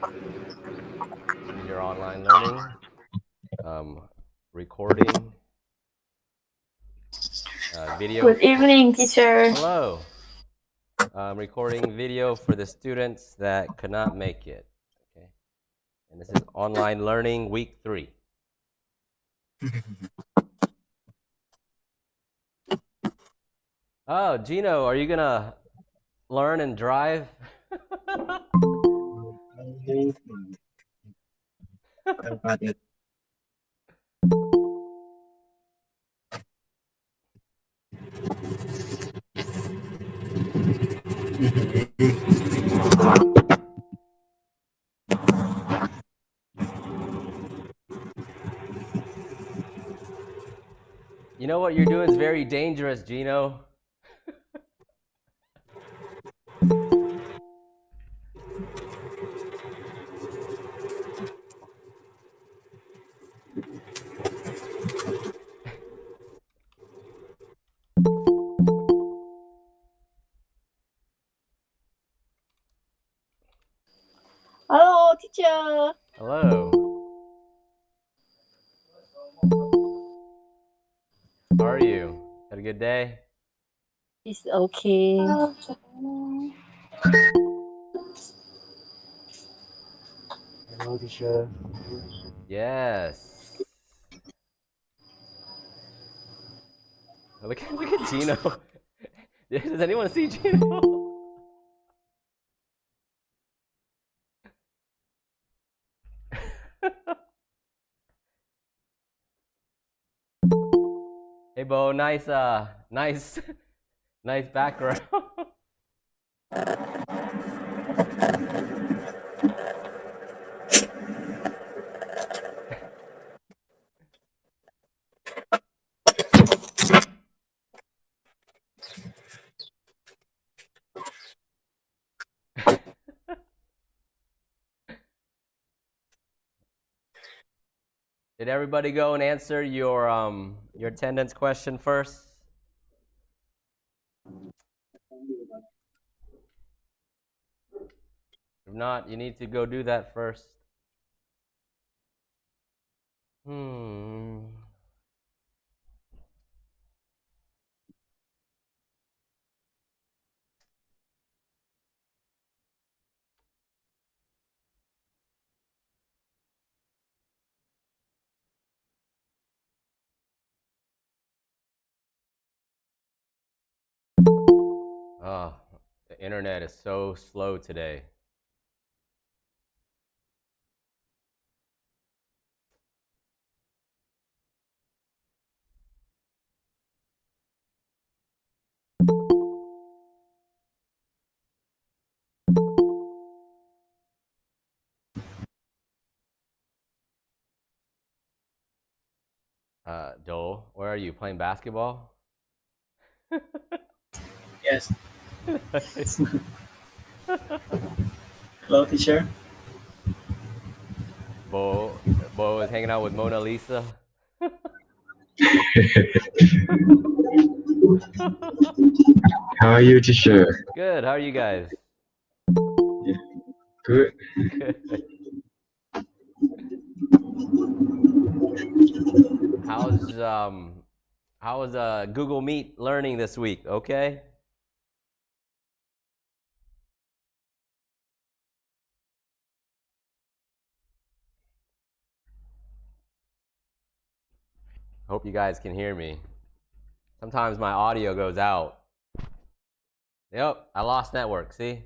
This is your online learning, recording, video. Good evening, teacher. Hello. Recording video for the students that could not make it. Okay. And this is online learning week 3. Oh, Gino, are you gonna learn and drive? You know what you're doing is very dangerous, Gino. Hello, teacher. Hello. How are you? Had a good day? It's okay. Hello, teacher. Yes. Look at Gino. Does anyone see Gino? Hey, Bo, nice, nice background. Did everybody go and answer your attendance question first? If not, you need to go do that first. Hmm. Oh, the internet is so slow today. Dole, where are you playing basketball? Yes. Hello, teacher. Bo is hanging out with Mona Lisa. How are you, teacher? Good. How are you guys? Yeah, good. Good. How's Google Meet learning this week? Okay. Hope you guys can hear me. Sometimes my audio goes out. Yep, I lost network. See?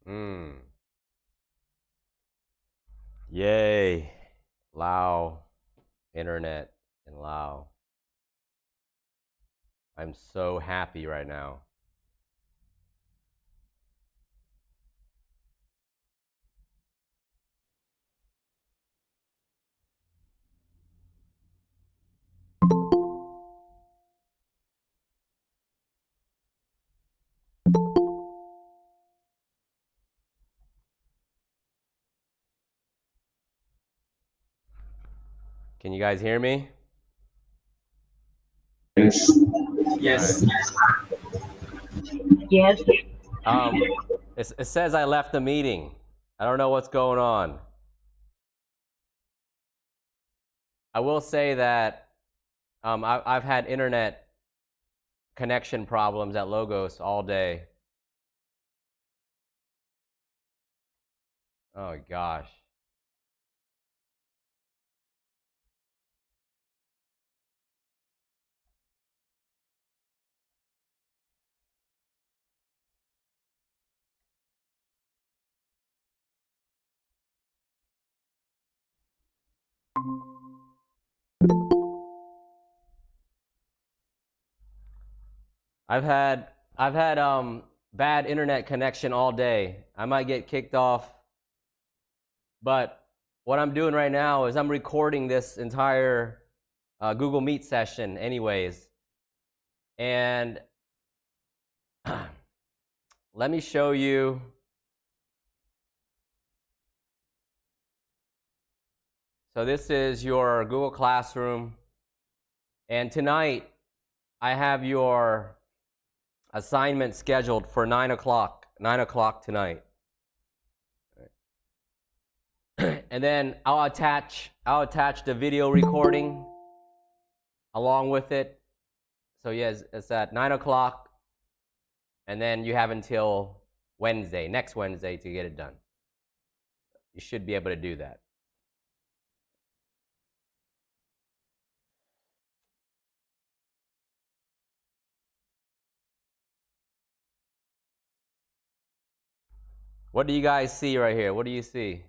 Hmm. Yay. Lao. Internet in Lao. I'm so happy right now. Can you guys hear me? Yes. Yes. Yes. It says I left the meeting. I don't know what's going on. I will say that I've had internet connection problems at Logos all day. Oh gosh. I've had bad internet connection all day. I might get kicked off, but what I'm doing right now is I'm recording this entire Google Meet session anyways. And let me show you. So this is your Google Classroom. And tonight, I have your assignment scheduled for 9 o'clock tonight. And then I'll attach the video recording along with it. So yes, it's at 9 o'clock, and then you have until next Wednesday to get it done. You should be able to do that. What do you guys see right here? What do you see?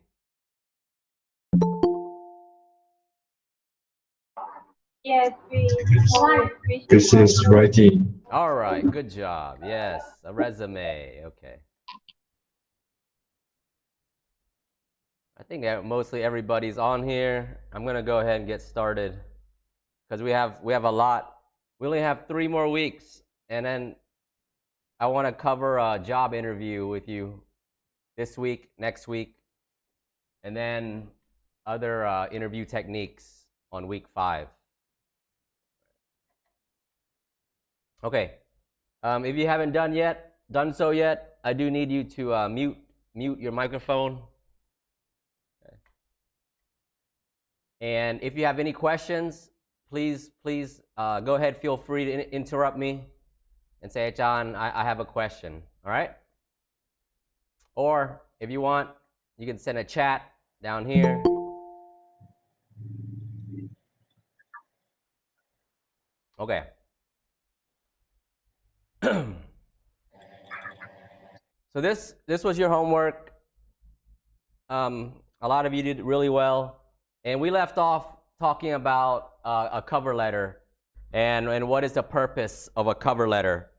Yes, please. This is writing. All right, good job. Yes, a resume. Okay. I think mostly everybody's on here. I'm gonna go ahead and get started because we have a lot. We only have 3 more weeks, and then I want to cover a job interview with you this week, next week, and then other interview techniques on week 5. Okay. If you haven't done so yet, I do need you to mute your microphone. Okay. And if you have any questions, please go ahead. Feel free to interrupt me and say, John, I have a question. All right? Or if you want, you can send a chat down here. Okay. So this was your homework. A lot of you did really well, and we left off talking about a cover letter and what is the purpose of a cover letter.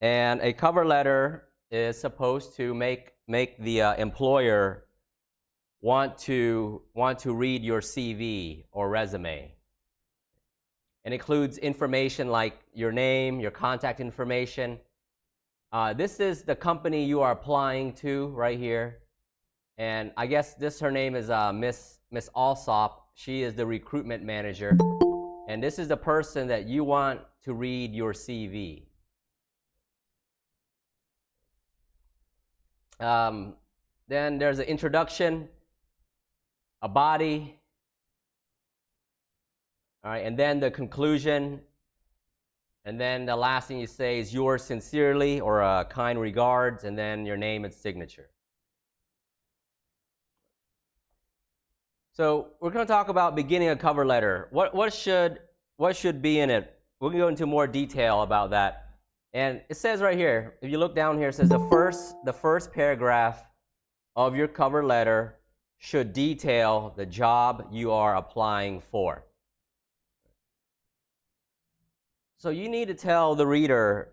And a cover letter is supposed to make the employer want to read your CV or resume. It includes information like your name, your contact information. This is the company you are applying to right here. And I guess her name is Miss Alsop. She is the recruitment manager. And this is the person that you want to read your CV. Then there's an introduction, a body, all right, and then the conclusion, and then the last thing you say is yours sincerely or kind regards, and then your name and signature. So we're going to talk about beginning a cover letter. What should be in it? We're going to go into more detail about that. And it says right here, if you look down here, it says the first paragraph of your cover letter should detail the job you are applying for. So you need to tell the reader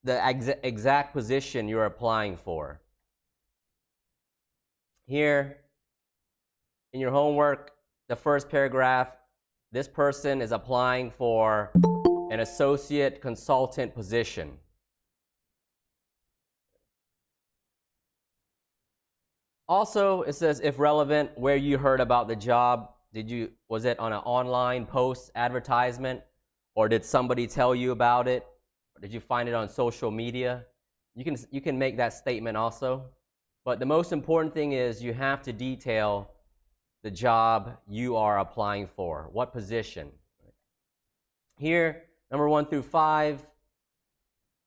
the exact position you're applying for. Here, in your homework, the first paragraph, this person is applying for an associate consultant position. Also, it says, if relevant, where you heard about the job. Was it on an online post advertisement? Or did somebody tell you about it? Or did you find it on social media? You can make that statement also. But the most important thing is you have to detail the job you are applying for. What position? Here, number 1 through 5,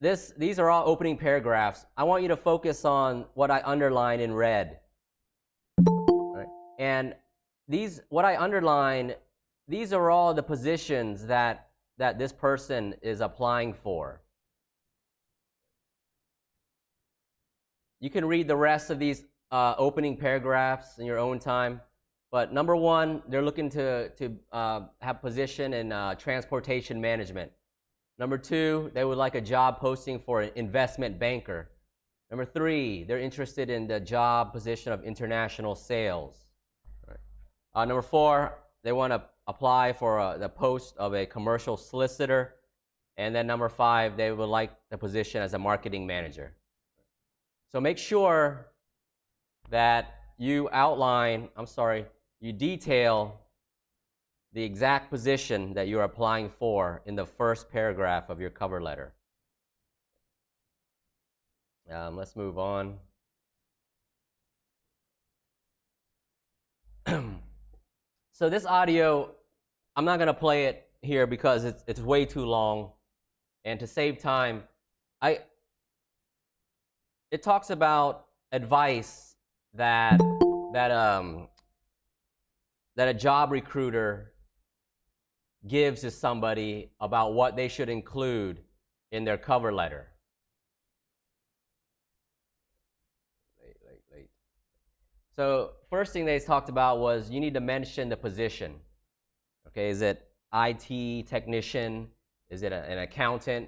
these are all opening paragraphs. I want you to focus on what I underline in red. Right? And what I underline, these are all the positions that this person is applying for. You can read the rest of these opening paragraphs in your own time. But number 1, they're looking to have position in transportation management. Number 2, they would like a job posting for an investment banker. Number 3, they're interested in the job position of international sales. Right. Number 4, they want to apply for the post of a commercial solicitor. And then number 5, they would like the position as a marketing manager. So make sure that you detail the exact position that you're applying for in the first paragraph of your cover letter. Let's move on. So this audio, I'm not going to play it here because it's way too long. And to save time, it talks about advice that a job recruiter gives to somebody about what they should include in their cover letter. So first thing they talked about was you need to mention the position. Okay, is it IT technician? Is it an accountant?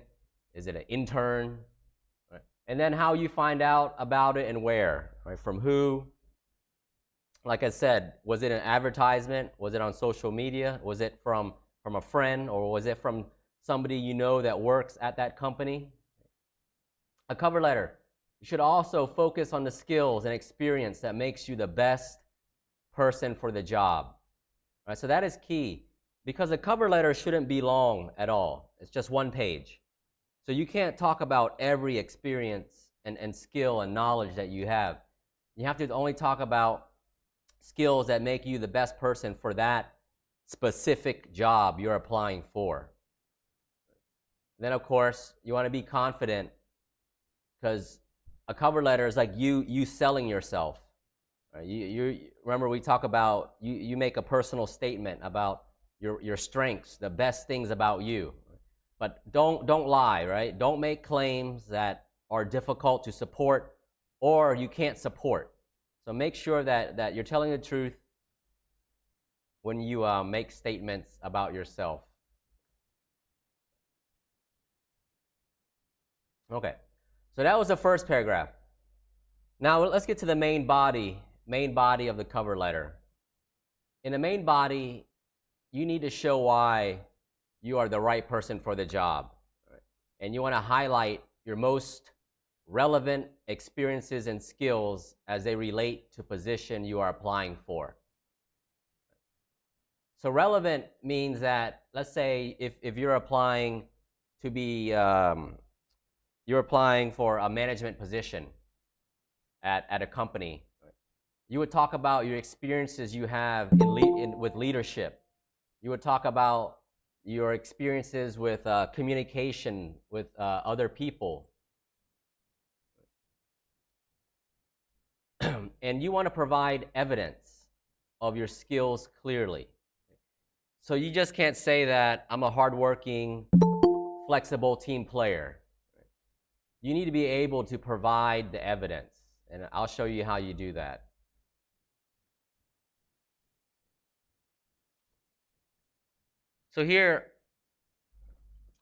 Is it an intern? Right. And then how you find out about it and where, right? From who? Like I said, was it an advertisement? Was it on social media? Was it from a friend, or was it from somebody you know that works at that company? A cover letter. You should also focus on the skills and experience that makes you the best person for the job. Right? So that is key, because a cover letter shouldn't be long at all. It's just 1 page. So you can't talk about every experience and skill and knowledge that you have. You have to only talk about skills that make you the best person for that specific job you're applying for. Then, of course, you want to be confident, because a cover letter is like you selling yourself. Right? You remember we talk about you make a personal statement about your strengths, the best things about you. But don't lie, right? Don't make claims that are difficult to support or you can't support. So make sure that you're telling the truth when you make statements about yourself. Okay, so that was the first paragraph. Now let's get to the main body of the cover letter. In the main body, you need to show why you are the right person for the job. Right? And you want to highlight your most relevant experiences and skills as they relate to position you are applying for. So relevant means that, let's say if you're applying to be, you're applying for a management position at a company, you would talk about your experiences you have with leadership. You would talk about your experiences with communication with other people. And you want to provide evidence of your skills clearly. So you just can't say that I'm a hardworking, flexible team player. You need to be able to provide the evidence, and I'll show you how you do that. So here,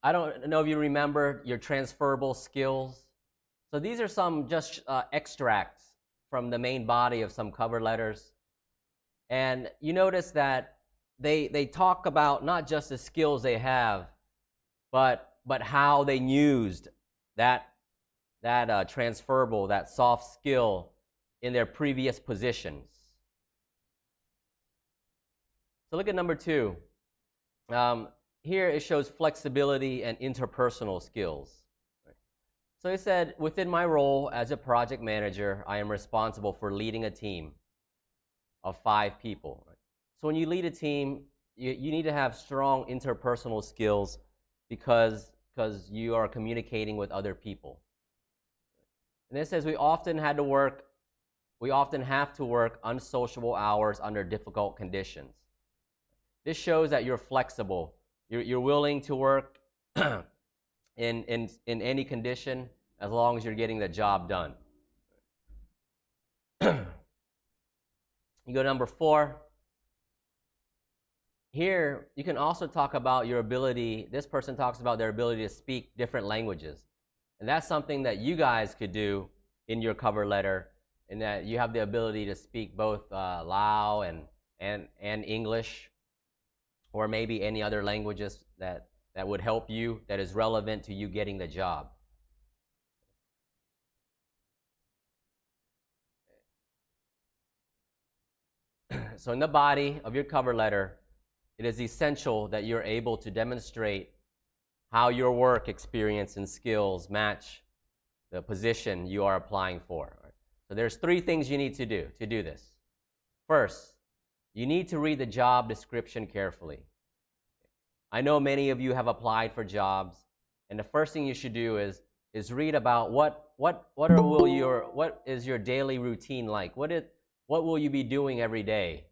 I don't know if you remember your transferable skills. So these are some just extracts from the main body of some cover letters. And you notice that they talk about not just the skills they have, but how they used that transferable, that soft skill in their previous positions. So look at number 2. Here it shows flexibility and interpersonal skills. So it said, within my role as a project manager, I am responsible for leading a team of 5 people. So when you lead a team, you need to have strong interpersonal skills because you are communicating with other people. And it says we often have to work unsociable hours under difficult conditions. This shows that you're flexible. You're willing to work in any condition as long as you're getting the job done. You go to number 4. Here, you can also talk about your ability. This person talks about their ability to speak different languages. And that's something that you guys could do in your cover letter, in that you have the ability to speak both Lao and English, or maybe any other languages that would help you, that is relevant to you getting the job. So in the body of your cover letter, it is essential that you're able to demonstrate how your work experience and skills match the position you are applying for. So there's 3 things you need to do this. First, you need to read the job description carefully. I know many of you have applied for jobs, and the first thing you should do is read about what is your daily routine like? What will you be doing every day?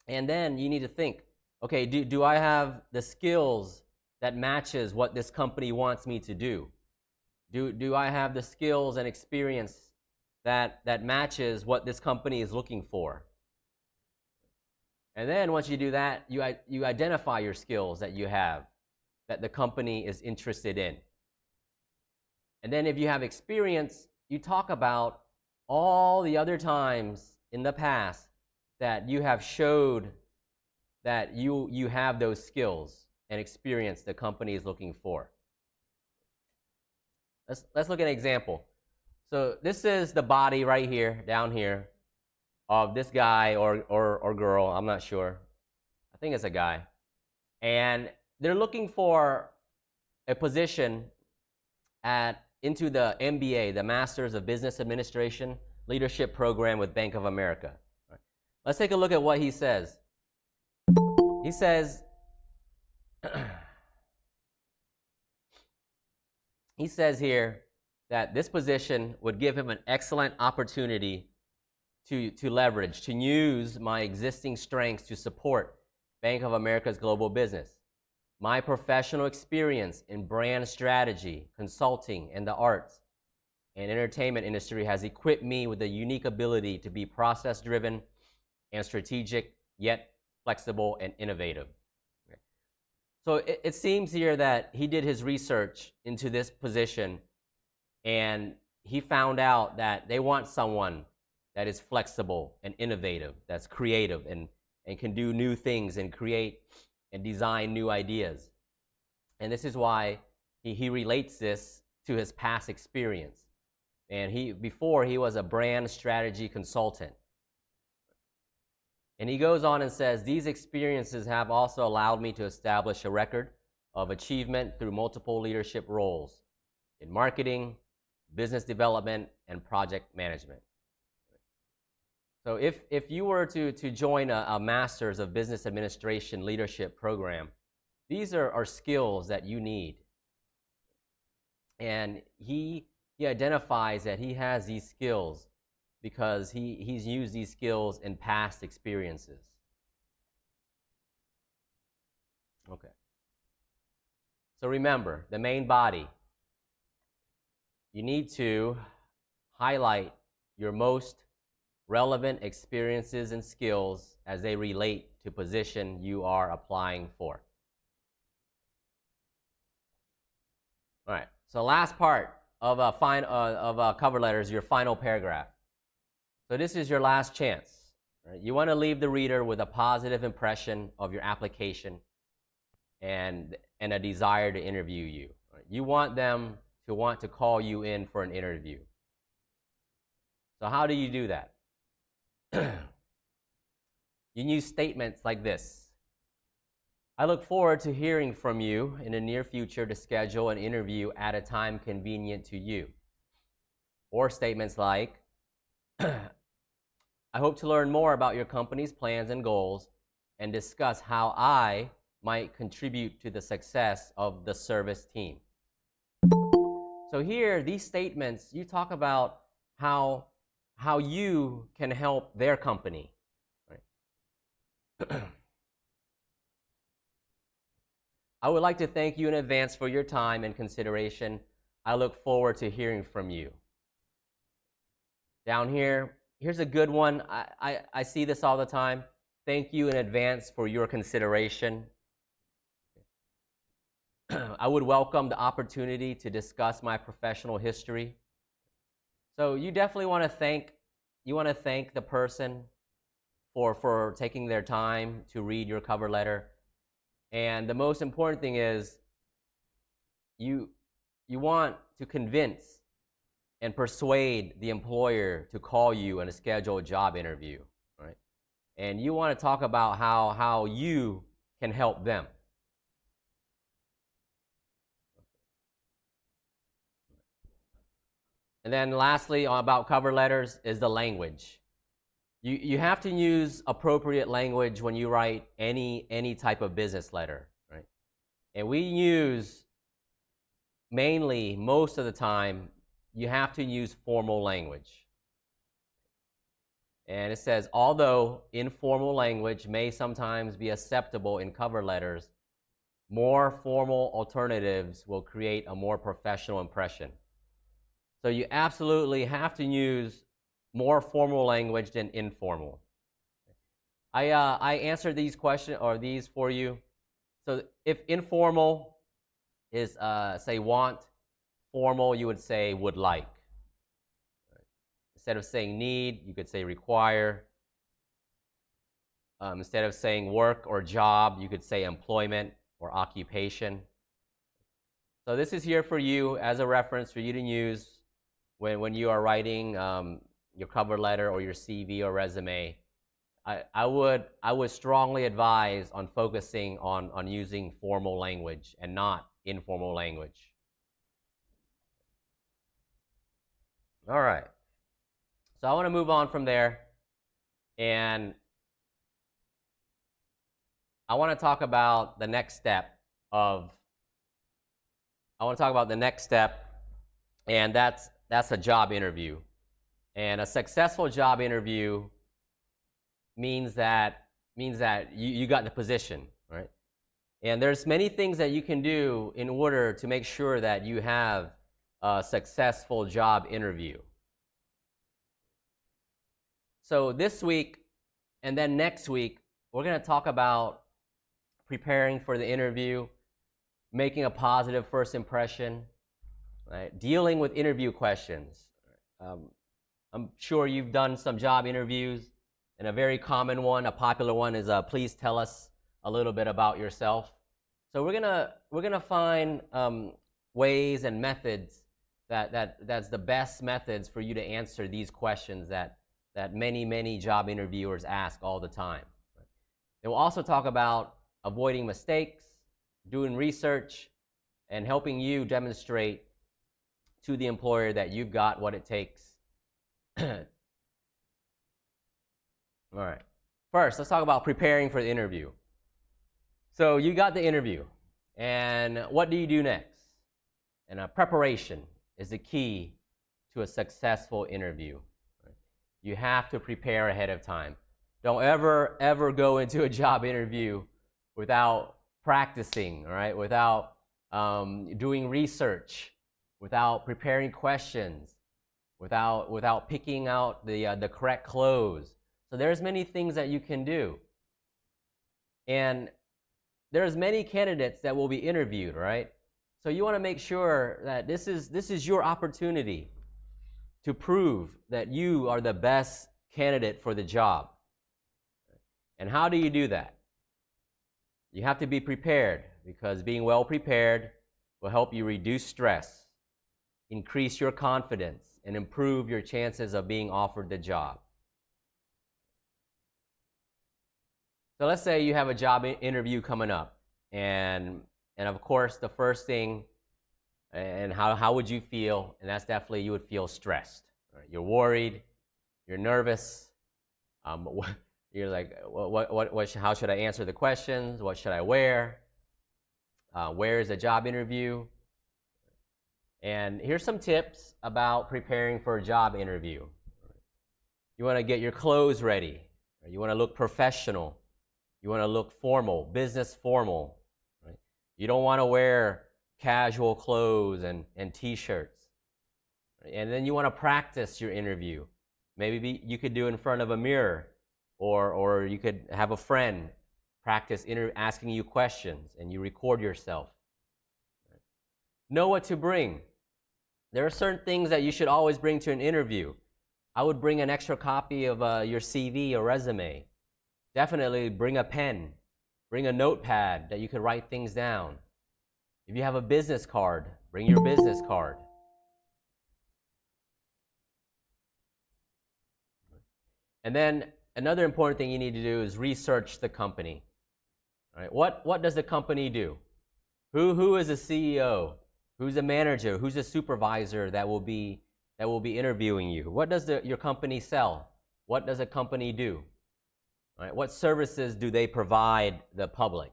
And then you need to think, okay, do I have the skills that matches what this company wants me to do? Do I have the skills and experience that matches what this company is looking for? And then once you do that, you identify your skills that you have, that the company is interested in. And then if you have experience, you talk about all the other times in the past that you have showed that you have those skills and experience the company is looking for. Let's look at an example. So this is the body right here, down here, of this guy or girl, I'm not sure. I think it's a guy. And they're looking for a position into the MBA, the Masters of Business Administration Leadership Program with Bank of America. Right. Let's take a look at what he says. He says, he says here that this position would give him an excellent opportunity to leverage, to use my existing strengths to support Bank of America's global business. My professional experience in brand strategy, consulting, and the arts and entertainment industry has equipped me with the unique ability to be process-driven and strategic, yet flexible and innovative. Okay. So it seems here that he did his research into this position, and he found out that they want someone that is flexible and innovative, that's creative and can do new things and create and design new ideas. And this is why he relates this to his past experience. And before he was a brand strategy consultant. And he goes on and says, these experiences have also allowed me to establish a record of achievement through multiple leadership roles in marketing, business development, and project management. So if you were to join a Masters of Business Administration leadership program, these are skills that you need. And he identifies that he has these skills because he's used these skills in past experiences. Okay. So remember, the main body. You need to highlight your most relevant experiences and skills as they relate to position you are applying for. All right, so last part of a cover letter is your final paragraph. So this is your last chance. Right? You want to leave the reader with a positive impression of your application and a desire to interview you. Right? You want them to want to call you in for an interview. So how do you do that? You use statements like this. I look forward to hearing from you in the near future to schedule an interview at a time convenient to you. Or statements like, I hope to learn more about your company's plans and goals and discuss how I might contribute to the success of the service team. So here, these statements, you talk about how you can help their company. Right? I would like to thank you in advance for your time and consideration. I look forward to hearing from you. Down here, here's a good one. I see this all the time. Thank you in advance for your consideration. I would welcome the opportunity to discuss my professional history. So you definitely want to thank the person for taking their time to read your cover letter. And the most important thing is you want to convince and persuade the employer to call you and schedule a job interview, right? And you want to talk about how you can help them. And then lastly, about cover letters is the language. You have to use appropriate language when you write any type of business letter, right? And we use mainly, most of the time, you have to use formal language. And it says, although informal language may sometimes be acceptable in cover letters, more formal alternatives will create a more professional impression. So you absolutely have to use more formal language than informal. I answered these questions or these for you. So if informal is say want, formal you would say would like. Instead of saying need, you could say require. Instead of saying work or job, you could say employment or occupation. So this is here for you as a reference for you to use when you are writing your cover letter or your CV or resume. I would strongly advise on focusing on using formal language and not informal language. All right. So I want to move on from there, and I want to talk about the next step and that's a job interview. And a successful job interview means that you got the position, right? And there's many things that you can do in order to make sure that you have a successful job interview. So this week and then next week, we're going to talk about preparing for the interview, making a positive first impression, right? Dealing with interview questions. I'm sure you've done some job interviews, and a very common one, a popular one is please tell us a little bit about yourself. So we're gonna find ways and methods that's the best methods for you to answer these questions that many job interviewers ask all the time. And we'll also talk about avoiding mistakes, doing research, and helping you demonstrate to the employer that you've got what it takes. All right. First, let's talk about preparing for the interview. So you got the interview, and what do you do next? And preparation is the key to a successful interview. You have to prepare ahead of time. Don't ever go into a job interview without practicing, all right? Without doing research, without preparing questions, without picking out the correct clothes. So there's many things that you can do. And there's many candidates that will be interviewed, right? So you want to make sure that this is your opportunity to prove that you are the best candidate for the job. And how do you do that? You have to be prepared, because being well prepared will help you reduce stress, increase your confidence, and improve your chances of being offered the job. So let's say you have a job interview coming up, and of course the first thing, and how would you feel? And that's definitely, you would feel stressed. Right? You're worried, you're nervous. You're like, how should I answer the questions? What should I wear? Where is the job interview? And here's some tips about preparing for a job interview. You want to get your clothes ready. You want to look professional. You want to look formal, business formal. Right? You don't want to wear casual clothes and t-shirts. Right? And then you want to practice your interview. Maybe you could do it in front of a mirror, or you could have a friend practice asking you questions, and you record yourself. Right? Know what to bring. There are certain things that you should always bring to an interview. I would bring an extra copy of your CV or resume. Definitely bring a pen. Bring a notepad that you can write things down. If you have a business card, bring your business card. And then another important thing you need to do is research the company. All right? What does the company do? Who is the CEO? Who's the manager? Who's the supervisor that will be interviewing you? What does your company sell? What does a company do? All right? What services do they provide the public?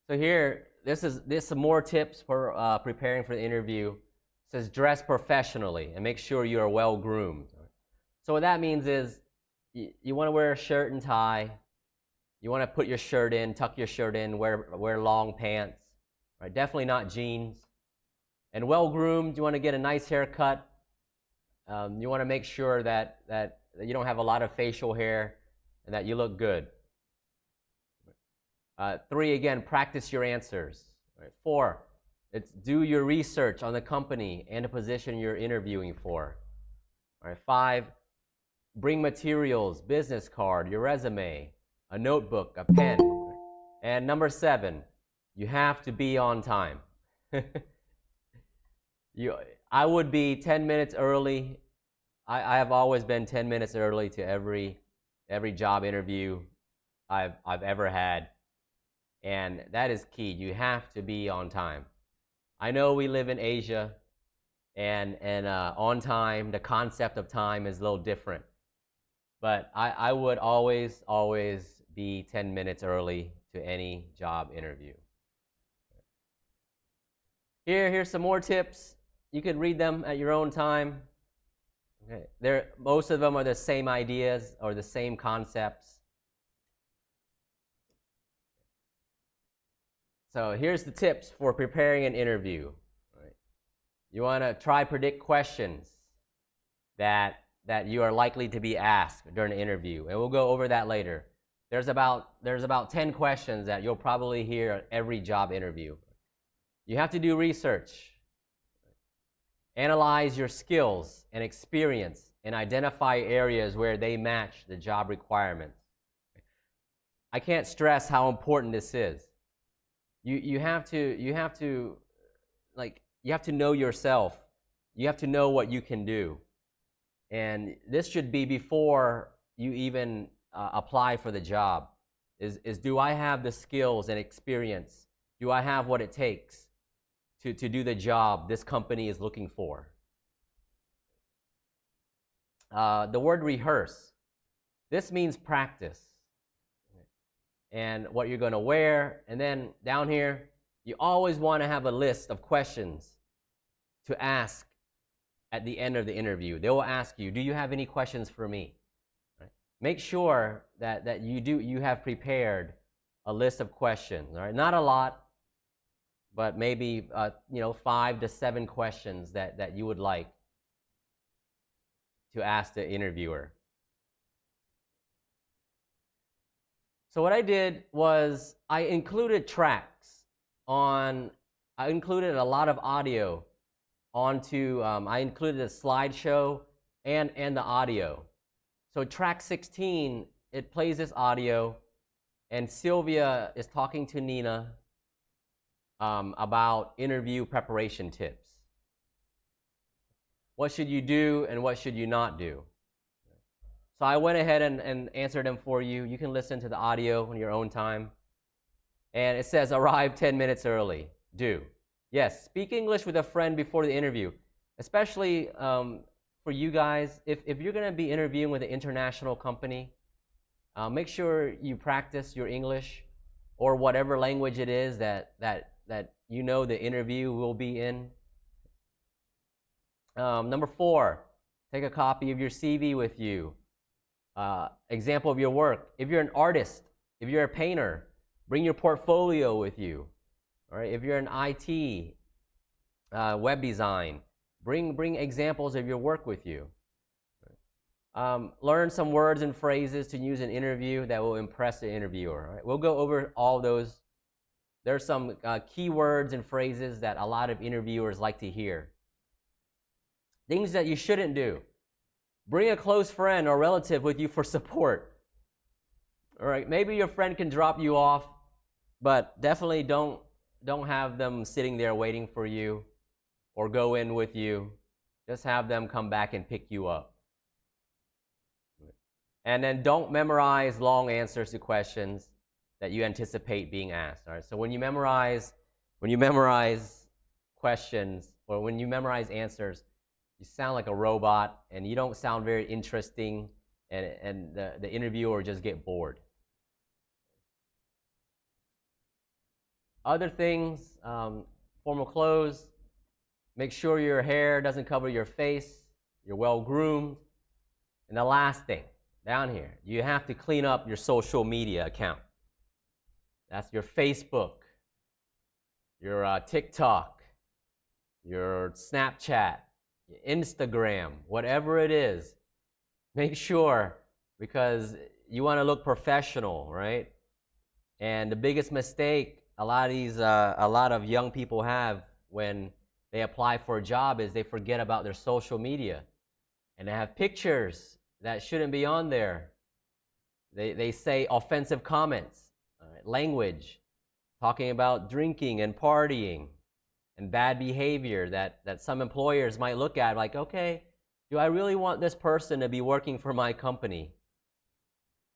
So here, this is some more tips for preparing for the interview. It says dress professionally and make sure you are well groomed. So what that means is you want to wear a shirt and tie. You want to put your shirt in, tuck your shirt in, wear long pants. Right? Definitely not jeans. And well groomed, you want to get a nice haircut. You want to make sure that you don't have a lot of facial hair and that you look good. 3, again, practice your answers. Right? 4, it's do your research on the company and the position you're interviewing for. All right? 5, bring materials, business card, your resume, a notebook, a pen. And number 7, you have to be on time. I would be 10 minutes early. I have always been 10 minutes early to every job interview I've ever had. And that is key. You have to be on time. I know we live in Asia, and on time, the concept of time is a little different. But I would always be 10 minutes early to any job interview. Here's some more tips. You could read them at your own time. Okay. Most of them are the same ideas or the same concepts. So here's the tips for preparing an interview. Right. You want to try predict questions that you are likely to be asked during the interview, and we'll go over that later. There's about 10 questions that you'll probably hear at every job interview. You have to do research. Analyze your skills and experience and identify areas where they match the job requirements. I can't stress how important this is. You have to know yourself. You have to know what you can do. And this should be before you even apply for the job. Is do I have the skills and experience? Do I have what it takes to do the job this company is looking for? The word rehearse. This means practice. And what you're going to wear. And then down here, you always want to have a list of questions to ask at the end of the interview. They will ask you, do you have any questions for me? Right? Make sure that you have prepared a list of questions. All right? Not a lot, but maybe 5 to 7 questions that you would like to ask the interviewer. So what I did was I included I included a lot of audio onto, I included a slideshow and the audio. So track 16, it plays this audio, and Sylvia is talking to Nina about interview preparation tips. What should you do and what should you not do? So I went ahead and answered them for you. You can listen to the audio on your own time. And it says, arrive 10 minutes early. Do. Yes, speak English with a friend before the interview. Especially for you guys, if you're going to be interviewing with an international company, make sure you practice your English or whatever language it is that you know the interview will be in. Number 4, take a copy of your CV with you. Example of your work. If you're an artist, if you're a painter, bring your portfolio with you. All right. If you're in IT, web design, bring examples of your work with you. Learn some words and phrases to use in interview that will impress the interviewer. All right? We'll go over all those. There's some key words and phrases that a lot of interviewers like to hear. Things that you shouldn't do. Bring a close friend or relative with you for support. All right, maybe your friend can drop you off, but definitely don't have them sitting there waiting for you or go in with you. Just have them come back and pick you up. And then don't memorize long answers to questions that you anticipate being asked. All right, so when you memorize questions or when you memorize answers, you sound like a robot and you don't sound very interesting, and the interviewer just get bored. Other things, formal clothes, make sure your hair doesn't cover your face, you're well groomed. And the last thing, down here, you have to clean up your social media account. That's your Facebook, your TikTok, your Snapchat, Instagram, whatever it is. Make sure, because you want to look professional, right? And the biggest mistake a lot of young people have when they apply for a job is they forget about their social media, and they have pictures that shouldn't be on there. They say offensive comments, language, talking about drinking and partying and bad behavior that some employers might look at like, okay, do I really want this person to be working for my company?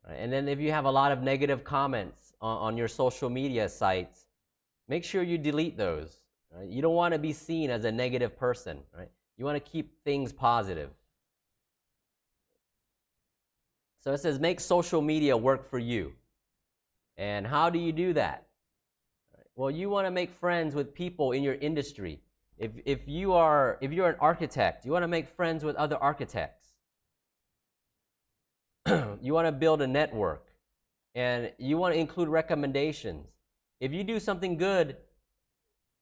And then if you have a lot of negative comments on your social media sites, make sure you delete those. Right? You don't want to be seen as a negative person. Right? You want to keep things positive. So it says make social media work for you. And how do you do that? Well, you want to make friends with people in your industry. If you're an architect, you want to make friends with other architects. You want to build a network, and you want to include recommendations. If you do something good,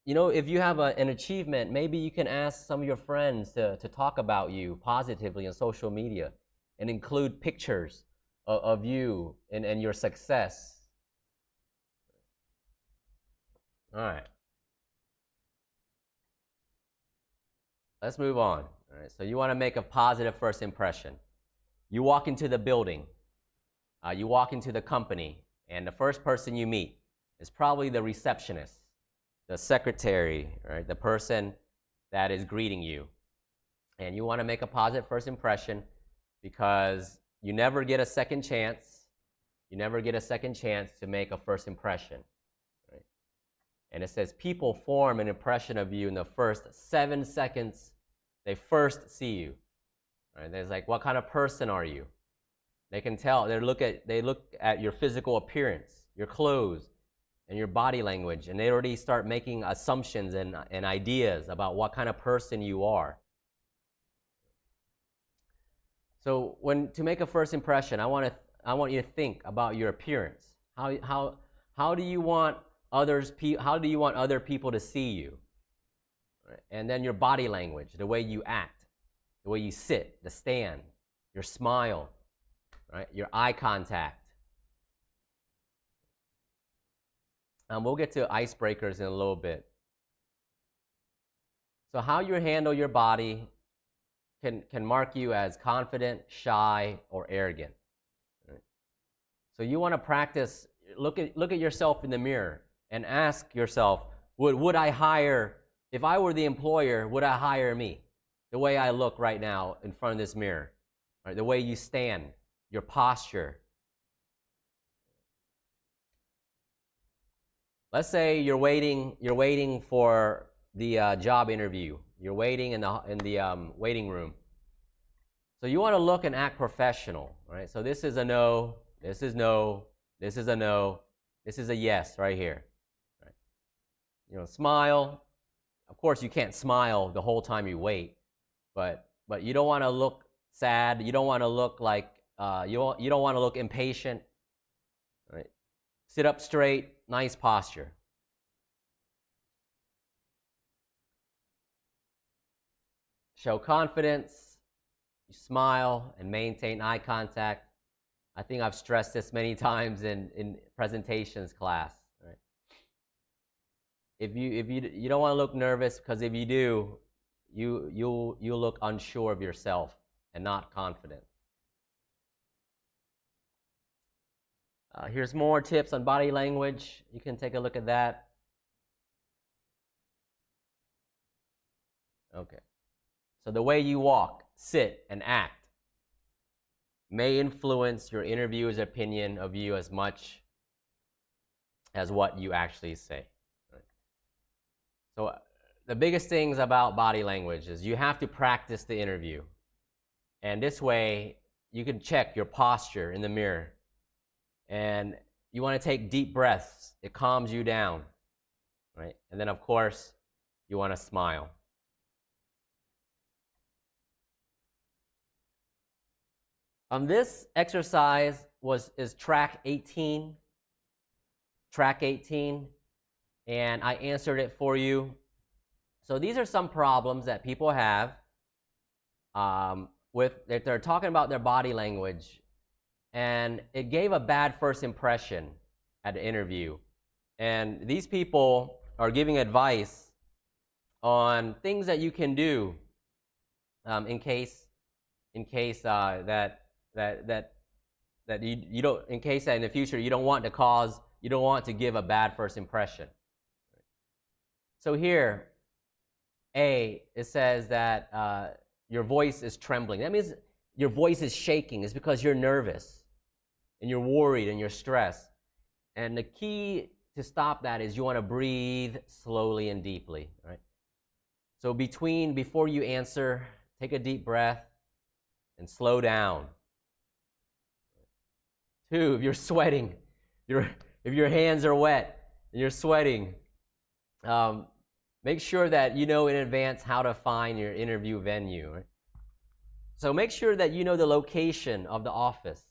if you have an achievement, maybe you can ask some of your friends to talk about you positively on social media and include pictures of you and your success. All right. Let's move on. All right. So you want to make a positive first impression. You walk into the building, you walk into the company, and the first person you meet is probably the receptionist, the secretary, right? The person that is greeting you. And you want to make a positive first impression because you never get a second chance. You never get a second chance to make a first impression. Right? And it says people form an impression of you in the first 7 seconds they first see you. Right? There's like, what kind of person are you? They can tell. They look at your physical appearance, your clothes, and your body language, and they already start making assumptions and ideas about what kind of person you are. So to make a first impression, I want you to think about your appearance. How do you want other people to see you? Right? And then your body language, the way you act, the way you sit, the stand, your smile, right? Your eye contact. We'll get to icebreakers in a little bit. So how you handle your body can mark you as confident, shy, or arrogant. Right? So you want to practice, look at yourself in the mirror and ask yourself, would I hire, if I were the employer, would I hire me? The way I look right now in front of this mirror, right? The way you stand, your posture. Let's say you're waiting for the job interview. You're waiting in the waiting room. So you want to look and act professional, right? So this is a no, this is no, this is a no, this is a yes right here. Right? You know, smile. Of course, you can't smile the whole time you wait, but you don't want to look sad. You don't want to look like you don't want to look impatient. Right? Sit up straight, nice posture. Show confidence. You smile and maintain eye contact. I think I've stressed this many times in presentations class. Right? If you don't want to look nervous, because if you do, you'll look unsure of yourself and not confident. Here's more tips on body language. You can take a look at that. Okay. So the way you walk, sit, and act may influence your interviewer's opinion of you as much as what you actually say. Right? So the biggest things about body language is you have to practice the interview. And this way, you can check your posture in the mirror. And you want to take deep breaths. It calms you down, right? And then, of course, you want to smile. This exercise is track 18. Track 18, and I answered it for you. So these are some problems that people have if they're talking about their body language. And it gave a bad first impression at the interview. And these people are giving advice on things that you can do in case that you don't, in case that in the future you don't want to give a bad first impression. So here, A, it says that your voice is trembling. That means your voice is shaking. It's because you're nervous and you're worried and you're stressed. And the key to stop that is you want to breathe slowly and deeply, right? So before you answer, take a deep breath and slow down. 2, if you're sweating, if your hands are wet and you're sweating, make sure that you know in advance how to find your interview venue. Right? So make sure that you know the location of the office.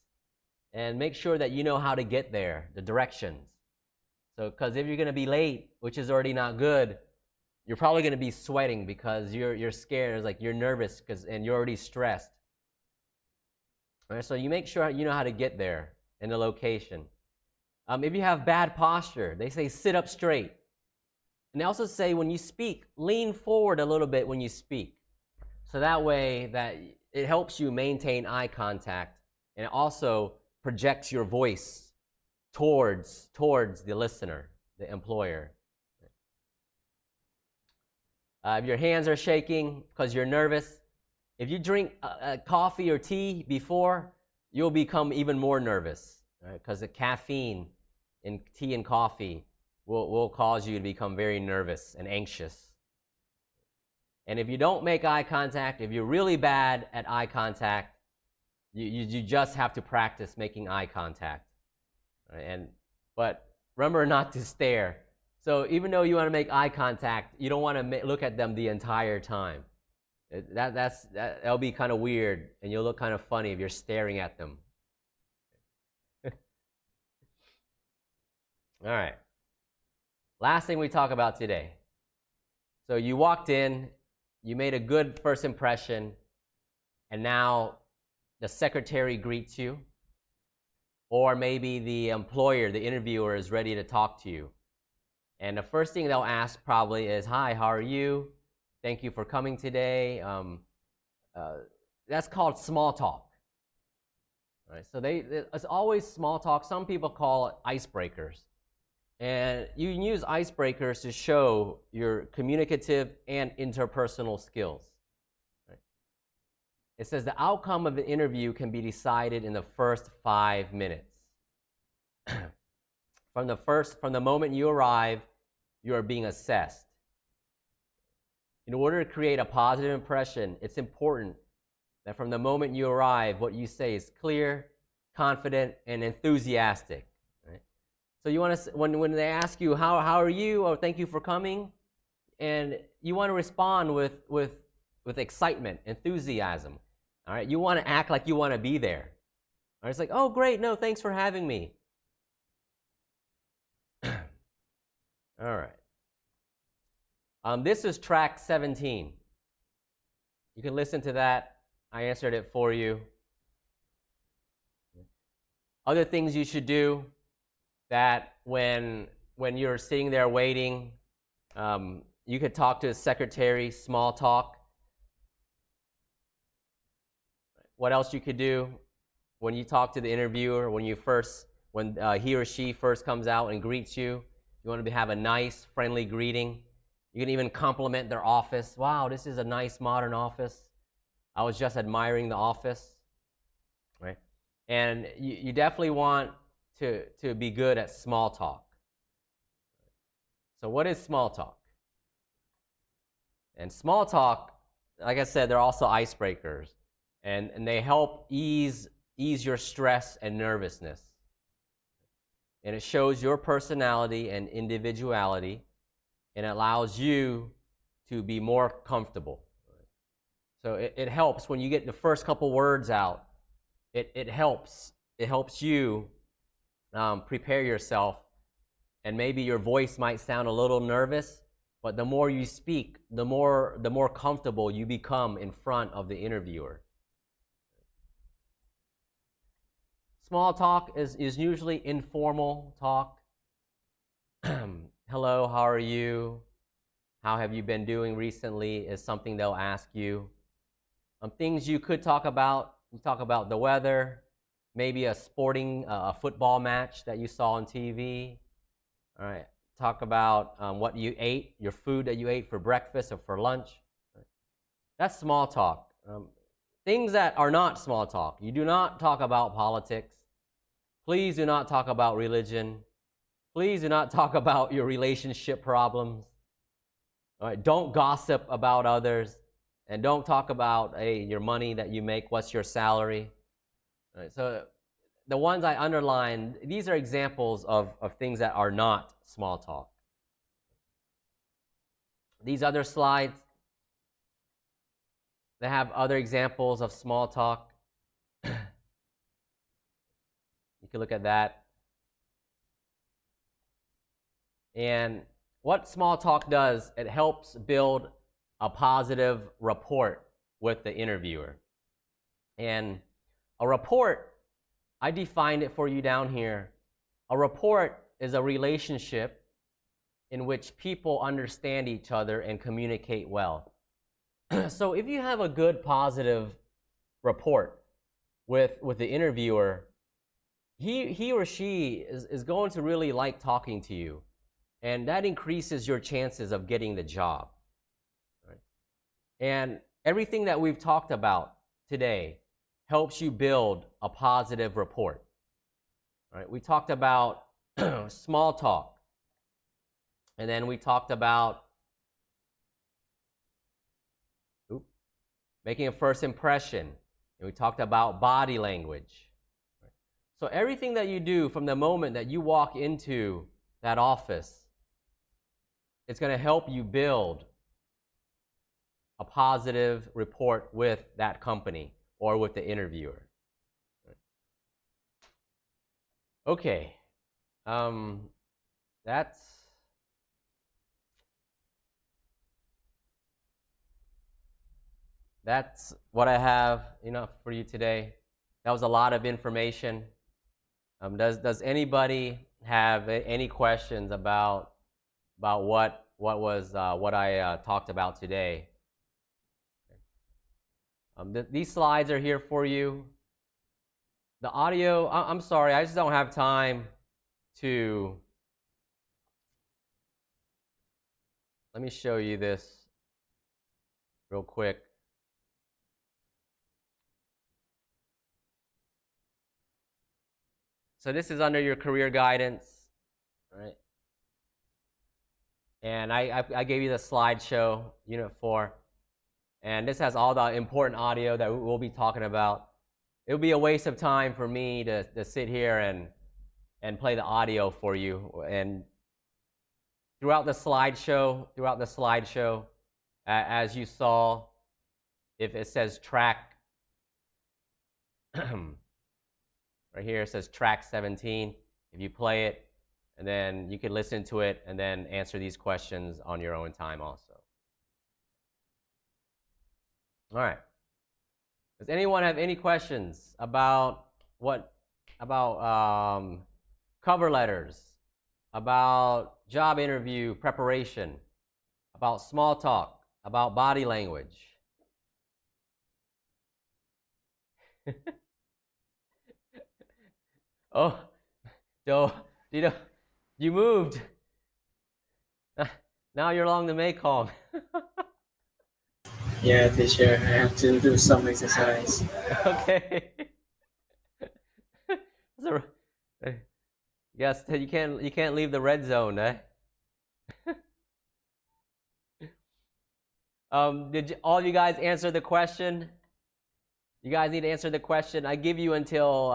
And make sure that you know how to get there, the directions. So, because if you're going to be late, which is already not good, you're probably going to be sweating because you're scared, like you're nervous and you're already stressed. All right, so you make sure you know how to get there and the location. If you have bad posture, they say sit up straight. And they also say when you speak, lean forward a little bit when you speak. So that way that it helps you maintain eye contact, and it also projects your voice towards the listener, the employer. If your hands are shaking because you're nervous, if you drink coffee or tea before, you'll become even more nervous, right? Because the caffeine in tea and coffee will cause you to become very nervous and anxious. And if you don't make eye contact, if you're really bad at eye contact, you just have to practice making eye contact. Right? But remember not to stare. So even though you want to make eye contact, you don't want to look at them the entire time. That'll be kind of weird, and you'll look kind of funny if you're staring at them. All right. Last thing we talk about today. So you walked in, you made a good first impression, and now the secretary greets you, or maybe the employer, the interviewer, is ready to talk to you. And the first thing they'll ask probably is, "Hi, how are you? Thank you for coming today." That's called small talk. Right? So it's always small talk. Some people call it icebreakers. And you can use icebreakers to show your communicative and interpersonal skills. Right? It says the outcome of an interview can be decided in the first 5 minutes. From the moment you arrive, you are being assessed. In order to create a positive impression, it's important that from the moment you arrive, what you say is clear, confident, and enthusiastic. Right? So you want to, when they ask you, how are you, or thank you for coming, and you want to respond with excitement, enthusiasm. All right, you want to act like you want to be there. All right, it's like, oh great, no, thanks for having me. All right. This is track 17. You can listen to that. I answered it for you. Other things you should do that when you're sitting there waiting, you could talk to the secretary, small talk. What else you could do when you talk to the interviewer, when he or she first comes out and greets you, you want to have a nice, friendly greeting. You can even compliment their office. Wow, this is a nice, modern office. I was just admiring the office, right? And you definitely want to be good at small talk. So what is small talk? And small talk, like I said, they're also icebreakers. And they help ease your stress and nervousness. And it shows your personality and individuality, and it allows you to be more comfortable. So it helps when you get the first couple words out. It helps you prepare yourself, and maybe your voice might sound a little nervous, but the more you speak, the more comfortable you become in front of the interviewer. Small talk is usually informal talk. Hello, how are you? How have you been doing recently is something they'll ask you. Things you could talk about, you talk about the weather, maybe a football match that you saw on TV. All right, talk about what you ate, your food that you ate for breakfast or for lunch. That's small talk. Things that are not small talk. You do not talk about politics. Please do not talk about religion. Please do not talk about your relationship problems. All right, don't gossip about others. And don't talk about your money that you make, what's your salary. All right, so the ones I underlined, these are examples of things that are not small talk. These other slides, they have other examples of small talk. You can look at that. And what small talk does, it helps build a positive rapport with the interviewer. And a rapport, I defined it for you down here. A rapport is a relationship in which people understand each other and communicate well. So if you have a good positive rapport with the interviewer, he or she is going to really like talking to you. And that increases your chances of getting the job. Right? And everything that we've talked about today helps you build a positive rapport. Right? We talked about small talk. And then we talked about making a first impression. And we talked about body language. Right? So everything that you do from the moment that you walk into that office, it's going to help you build a positive rapport with that company or with the interviewer. Okay, that's what I have, for you today. That was a lot of information. Does anybody have any questions about about what I talked about today. These slides are here for you. The audio, I'm sorry, I just don't have time to. Let me show you this real quick. So this is under your career guidance, right? And I gave you the slideshow, Unit 4. And this has all the important audio that we'll be talking about. It would be a waste of time for me to sit here and play the audio for you. And throughout the slideshow, as you saw, if it says track, right here it says track 17. If you play it, and then you can listen to it and then answer these questions on your own time also. All right. Does anyone have any questions about cover letters, about job interview preparation, about small talk, about body language? Oh, Joe, you moved. Now you're along the Mekong. Yeah, teacher. I have to do some exercise. Okay. So, yes, you can't leave the red zone, eh? Did all you guys answer the question? You guys need to answer the question. I give you until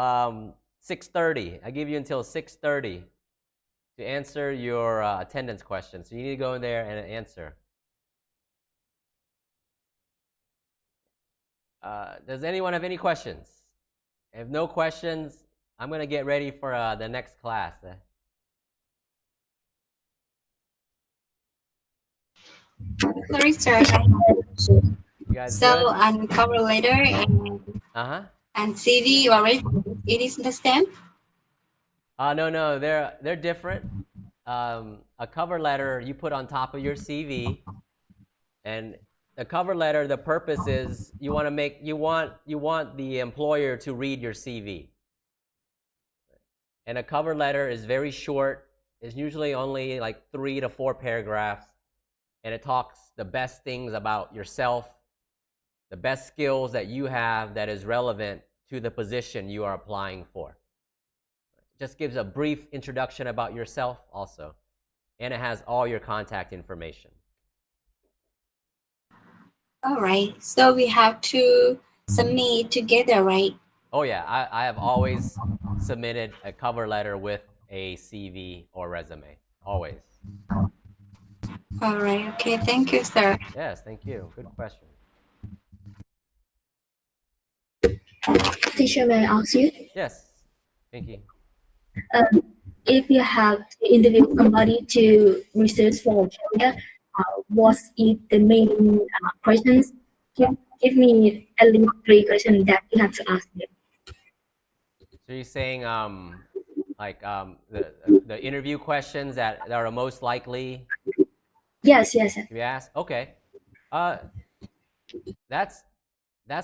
6:30. I give you until 6:30 to answer your attendance question. So you need to go in there and answer. Does anyone have any questions? If no questions, I'm going to get ready for the next class. Sorry, sir. I have a question. You guys So, good? on cover letter and CV, you already it is the same? No, they're different. A cover letter you put on top of your CV, and the cover letter, the purpose is you want the employer to read your CV. And a cover letter is very short. It's usually only like 3 to 4 paragraphs, and it talks the best things about yourself, the best skills that you have that is relevant to the position you are applying for. It just gives a brief introduction about yourself also, and it has all your contact information. All right. So we have to submit together, right? Oh yeah, I have always submitted a cover letter with a CV or resume, always. All right. Okay. Thank you, sir. Yes, thank you. Good question. Teacher, may I ask you? Yes, Pinky. If you have to interview somebody to research for a career, what is the main questions? Give me at least 3 questions that you have to ask them. So you're saying the interview questions that are most likely Yes. to be asked? Okay. That's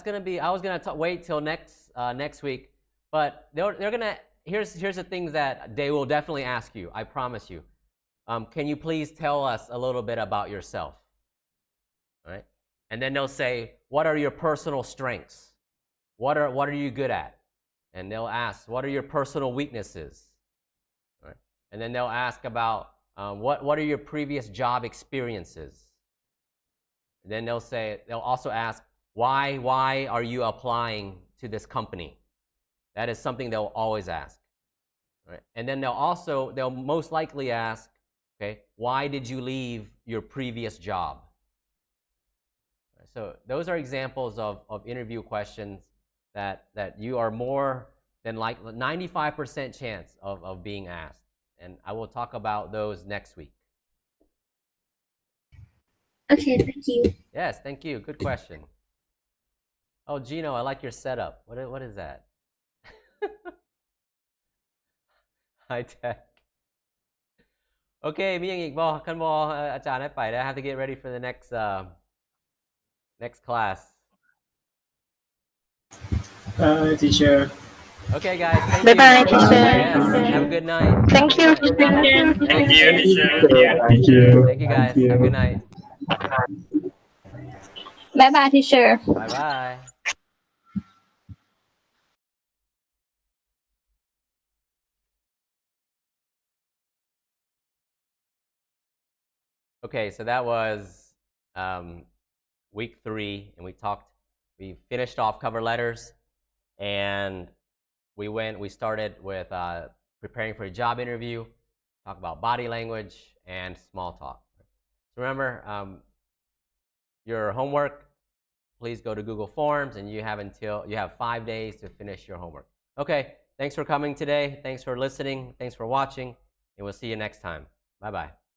gonna be. I was gonna wait till next week, but they're gonna. Here's the things that they will definitely ask you. I promise you. Can you please tell us a little bit about yourself? All right. And then they'll say, what are your personal strengths? What are you good at? And they'll ask, what are your personal weaknesses? All right. And then they'll ask about what are your previous job experiences? And then they'll also ask, why are you applying to this company? That is something they'll always ask. Right? And then they'll most likely ask, okay, why did you leave your previous job? Right? So those are examples of interview questions that you are more than like 95% chance of being asked. And I will talk about those next week. Okay, thank you. Yes, thank you. Good question. Oh, Gino, I like your setup. What is that? High tech. โอเคมีอย่างอีกบอคันบออาจารย์ให้ไปนะ I have to get ready for the next next class. Teacher. Okay, guys. Thank Bye bye, you. teacher. Yes. Have a good night. Thank you. Thank you, teacher. Thank you. Thank you, guys. Have a good night. Bye bye, teacher. Bye bye. Okay, so that was week 3, and we finished off cover letters, and we started with preparing for a job interview, talk about body language and small talk. So remember, your homework, please go to Google Forms, and you have 5 days to finish your homework. Okay, thanks for coming today. Thanks for listening. Thanks for watching, and we'll see you next time. Bye-bye.